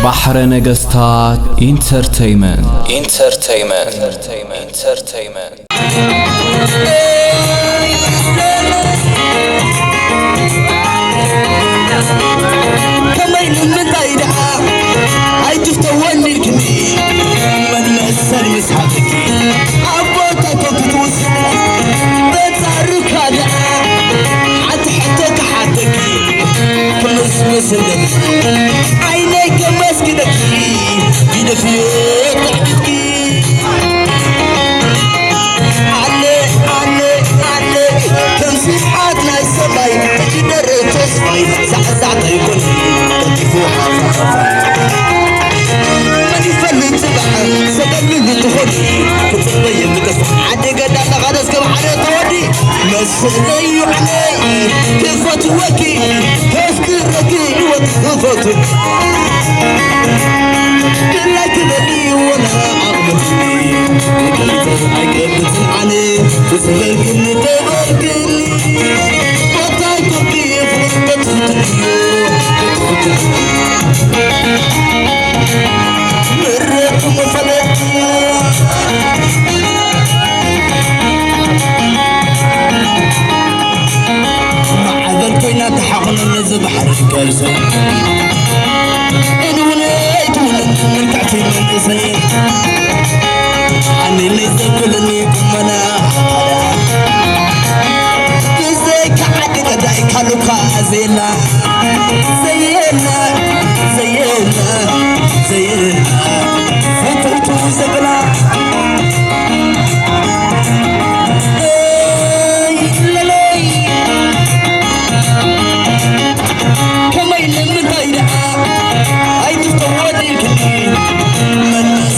بحر نجستات انترتينمنت كمين من دايرة هاي تفتوني الكمين من مسر مسحبك عبوتك وكتوس بتعرك هذا حتحتك حتك كل مسلم عينيك مسكنك بيدك يقعدك علي تمسيحاتنا السماي تقدر تصفي ساعة يكون تطيفوها ماني فلت سبحة سبب اللي تخدي كتبين بتصفح عدي قدام غدس كم حدا تودي مسلي علي كيف توكي كيف تركي وتخفتك كلا كذا لي ولا عقلتني قلت عقبت علي تسبق اللي تبركني وطايكو كيف تتفتني مرت وفلتني مع ذلك تحقن النزب حرش كالسن إن وليت من تعتي من قصير عني ليس كلني بمنا كزيك عدك دايك هلوكا زينا زينا فتوتو زبلا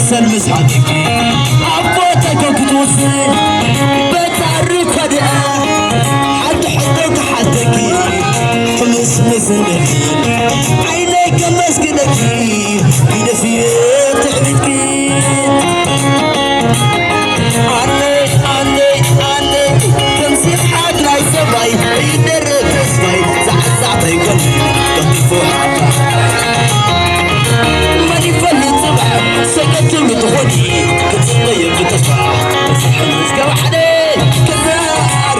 سلمس حدك عبوتك وكتوصل بتعرف هدأ حتحطك حدك خلص مسنك عينيك مسكنك بينا فيه تحدك عني تمسيح حد لا يسبعي يدرب تسبعي ساعة يكون تطيفوها ماني فلت سبحة سكت المتغني كتطيب بتصفح تسحلوز كوحدي كزار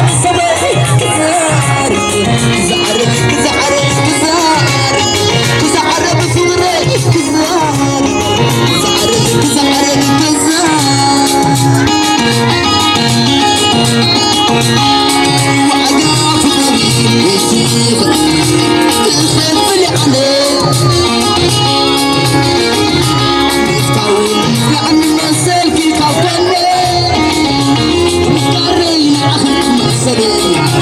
بالصباح كزار بصغري كزار وعقاف ضريب وشيخ الخيف اللي عليه يعني ما سالكي كوكني مقارين أخي مأسلين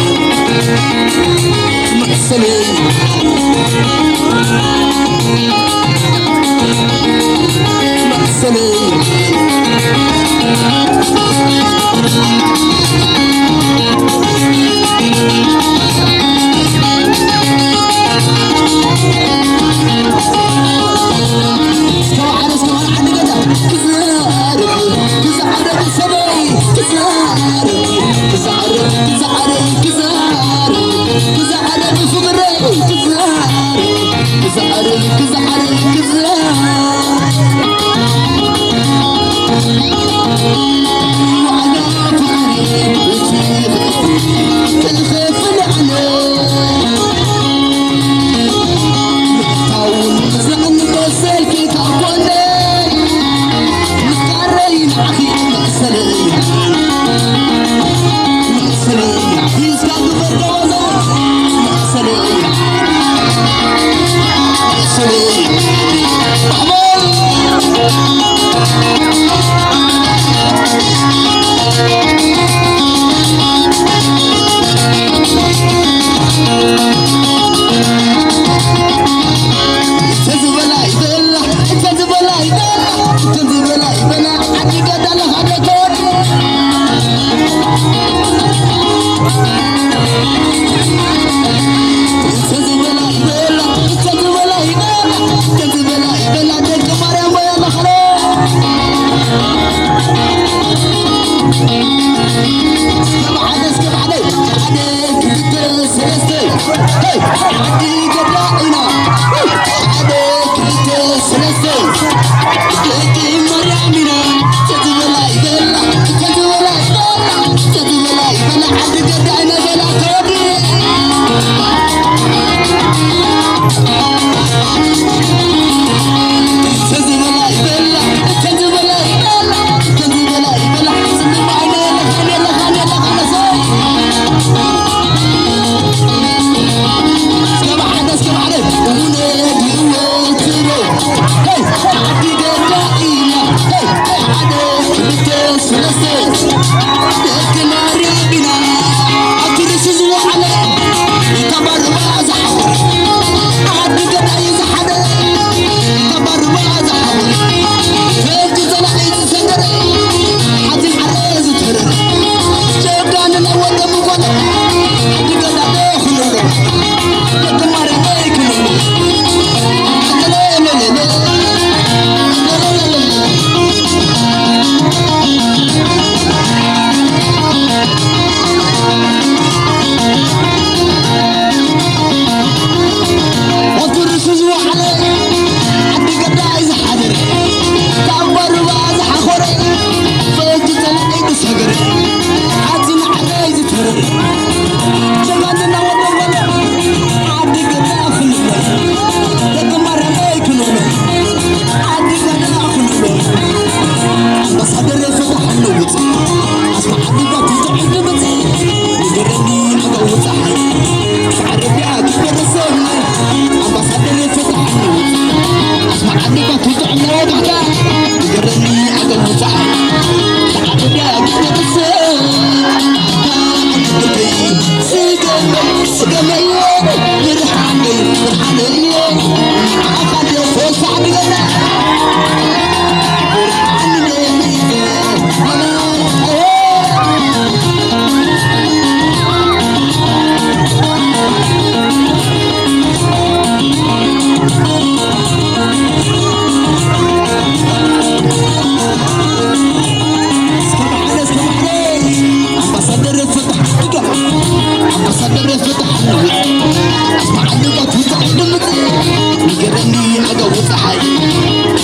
يقرني عقو صحي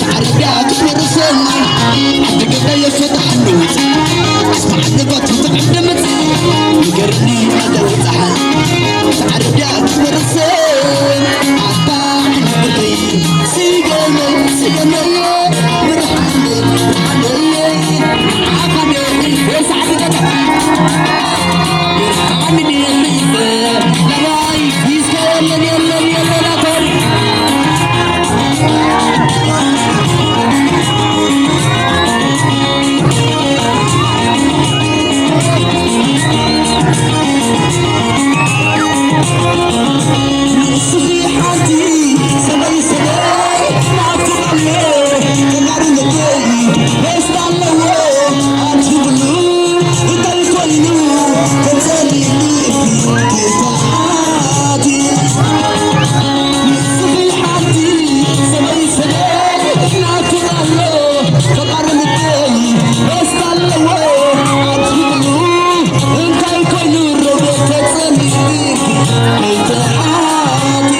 تعرفيها تفرسني حتى قد يفتح النوت اسمع النقط وتقدمت يقرني عقو صحي تعرفيها تفرسني عطاك بدي سيقمي سيقمي برحمي برحمي عقبي وسعدك برحمي لباي يسكن يلا لا تقول صبيحتي سبي سبي ما تقلي تنار لقي بس الله أتقولوا تلقينوا تزليني كتاعتي صبيحتي سبي سبي ما تقلي تنار لقي بس الله أتقولوا تلقينوا تزليني كتاعتي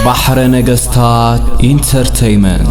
بحر نجستات انترتينمنت